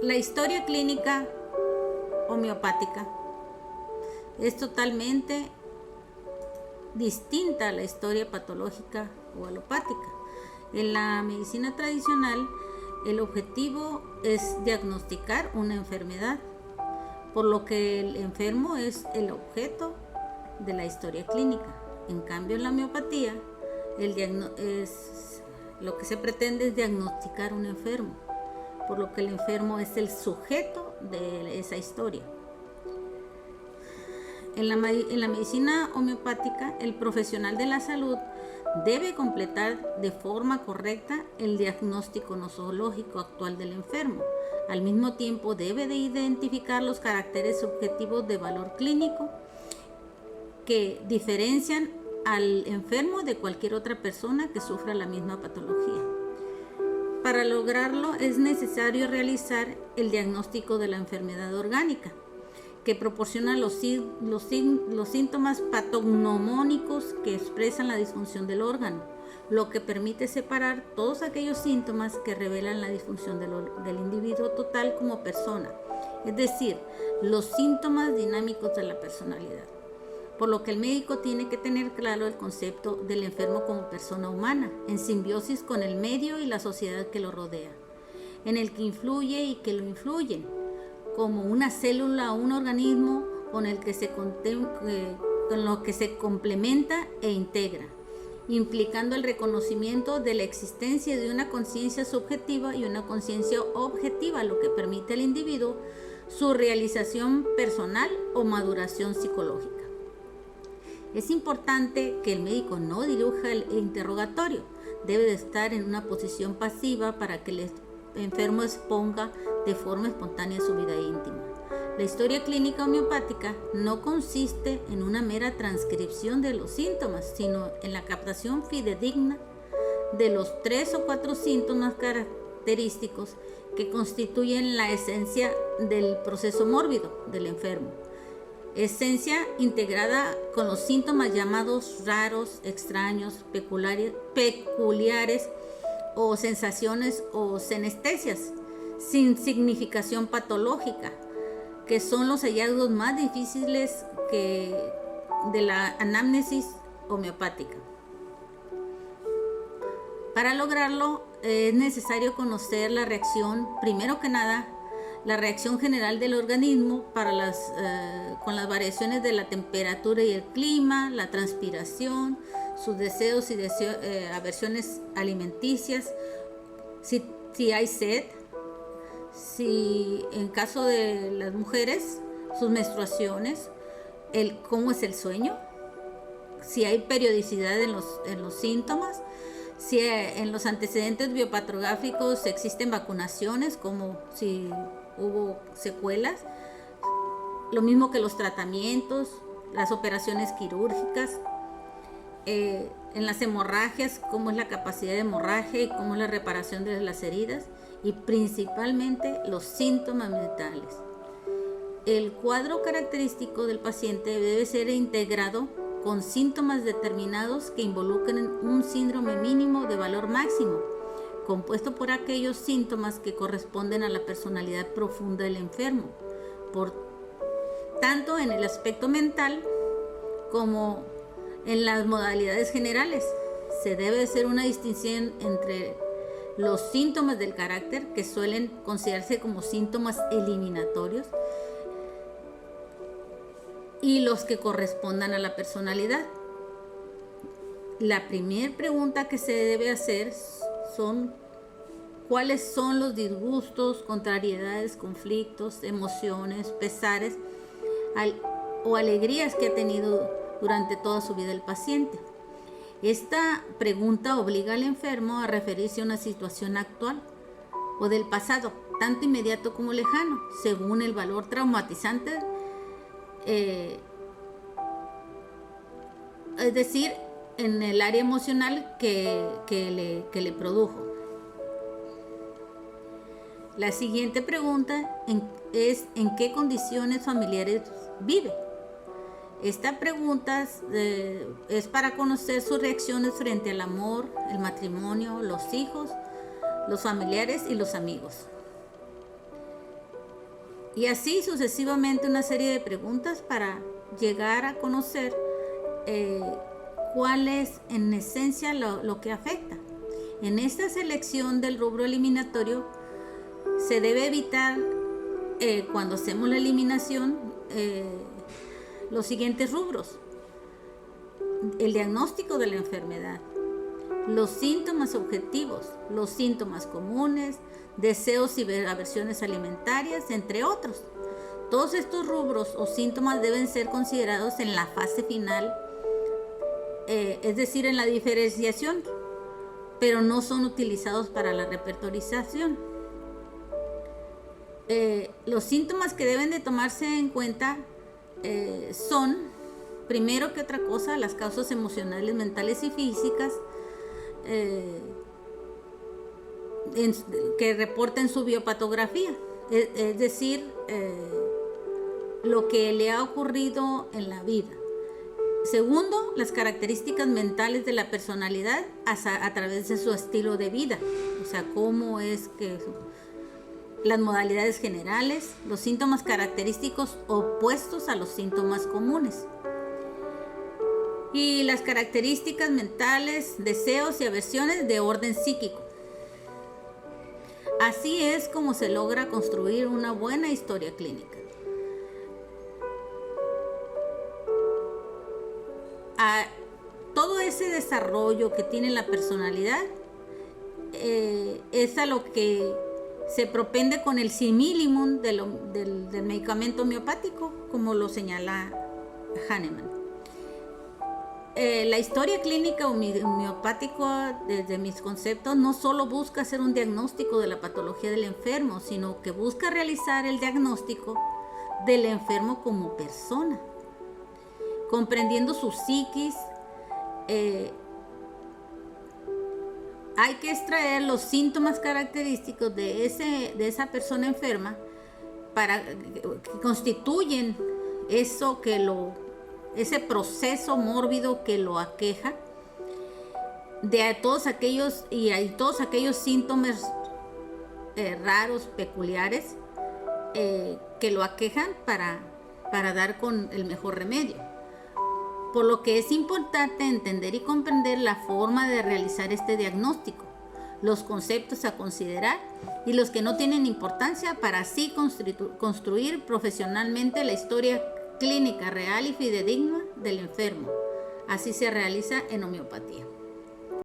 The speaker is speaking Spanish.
La historia clínica homeopática es totalmente distinta a la historia patológica o alopática. En la medicina tradicional, el objetivo es diagnosticar una enfermedad, por lo que el enfermo es el objeto de la historia clínica. En cambio, en la homeopatía, lo que se pretende es diagnosticar un enfermo, por lo que el enfermo es el sujeto de esa historia. En la medicina homeopática, el profesional de la salud debe completar de forma correcta el diagnóstico nosológico actual del enfermo. Al mismo tiempo, debe de identificar los caracteres subjetivos de valor clínico que diferencian al enfermo de cualquier otra persona que sufra la misma patología. Para lograrlo es necesario realizar el diagnóstico de la enfermedad orgánica, que proporciona los síntomas patognomónicos que expresan la disfunción del órgano, lo que permite separar todos aquellos síntomas que revelan la disfunción del individuo total como persona, es decir, los síntomas dinámicos de la personalidad. Por lo que el médico tiene que tener claro el concepto del enfermo como persona humana, en simbiosis con el medio y la sociedad que lo rodea, en el que influye y que lo influyen, como una célula o un organismo con lo que se complementa e integra, implicando el reconocimiento de la existencia de una conciencia subjetiva y una conciencia objetiva, lo que permite al individuo su realización personal o maduración psicológica. Es importante que el médico no diluya el interrogatorio, debe de estar en una posición pasiva para que el enfermo exponga de forma espontánea su vida íntima. La historia clínica homeopática no consiste en una mera transcripción de los síntomas, sino en la captación fidedigna de los 3 o 4 síntomas característicos que constituyen la esencia del proceso mórbido del enfermo. Esencia integrada con los síntomas llamados raros, extraños, peculiares o sensaciones o senestesias sin significación patológica, que son los hallazgos más difíciles de la anamnesis homeopática. Para lograrlo es necesario conocer la reacción, primero que nada, la reacción general del organismo con las variaciones de la temperatura y el clima, la transpiración, sus deseos y aversiones alimenticias, si hay sed, si en caso de las mujeres, sus menstruaciones, cómo es el sueño, si hay periodicidad en los síntomas, si en los antecedentes biopatográficos existen vacunaciones, como si hubo secuelas, lo mismo que los tratamientos, las operaciones quirúrgicas, en las hemorragias, cómo es la capacidad de hemorragia y cómo es la reparación de las heridas, y principalmente los síntomas mentales. El cuadro característico del paciente debe ser integrado con síntomas determinados que involucren un síndrome mínimo de valor máximo, compuesto por aquellos síntomas que corresponden a la personalidad profunda del enfermo, tanto en el aspecto mental como en las modalidades generales. Se debe hacer una distinción entre los síntomas del carácter, que suelen considerarse como síntomas eliminatorios, y los que correspondan a la personalidad. La primera pregunta que se debe hacer son cuáles son los disgustos, contrariedades, conflictos, emociones, pesares o alegrías que ha tenido durante toda su vida el paciente. Esta pregunta obliga al enfermo a referirse a una situación actual o del pasado, tanto inmediato como lejano, según el valor traumatizante, es decir, en el área emocional que le produjo. La siguiente pregunta es ¿en qué condiciones familiares vive? Esta pregunta es para conocer sus reacciones frente al amor, el matrimonio, los hijos, los familiares y los amigos. Y así sucesivamente una serie de preguntas para llegar a conocer cuál es en esencia lo que afecta. En esta selección del rubro eliminatorio se debe evitar cuando hacemos la eliminación los siguientes rubros: el diagnóstico de la enfermedad, los síntomas objetivos, los síntomas comunes, deseos y aversiones alimentarias, entre otros. Todos estos rubros o síntomas deben ser considerados en la fase final, es decir, en la diferenciación, pero no son utilizados para la repertorización. Los síntomas que deben de tomarse en cuenta son, primero que otra cosa, las causas emocionales, mentales y físicas que reporten su biopatografía, es decir, lo que le ha ocurrido en la vida. Segundo, las características mentales de la personalidad a través de su estilo de vida, o sea, cómo es que las modalidades generales, los síntomas característicos opuestos a los síntomas comunes, y las características mentales, deseos y aversiones de orden psíquico. Así es como se logra construir una buena historia clínica. Todo ese desarrollo que tiene la personalidad es a lo que se propende con el simillimum del medicamento homeopático, como lo señala Hahnemann. La historia clínica homeopática, desde mis conceptos, no solo busca hacer un diagnóstico de la patología del enfermo, sino que busca realizar el diagnóstico del enfermo como persona, comprendiendo su psiquis. Hay que extraer los síntomas característicos de esa persona enferma que constituyen ese proceso mórbido que lo aqueja, de todos aquellos síntomas raros, peculiares, que lo aquejan para dar con el mejor remedio. Por lo que es importante entender y comprender la forma de realizar este diagnóstico, los conceptos a considerar y los que no tienen importancia, para así construir profesionalmente la historia clínica real y fidedigna del enfermo. Así se realiza en homeopatía.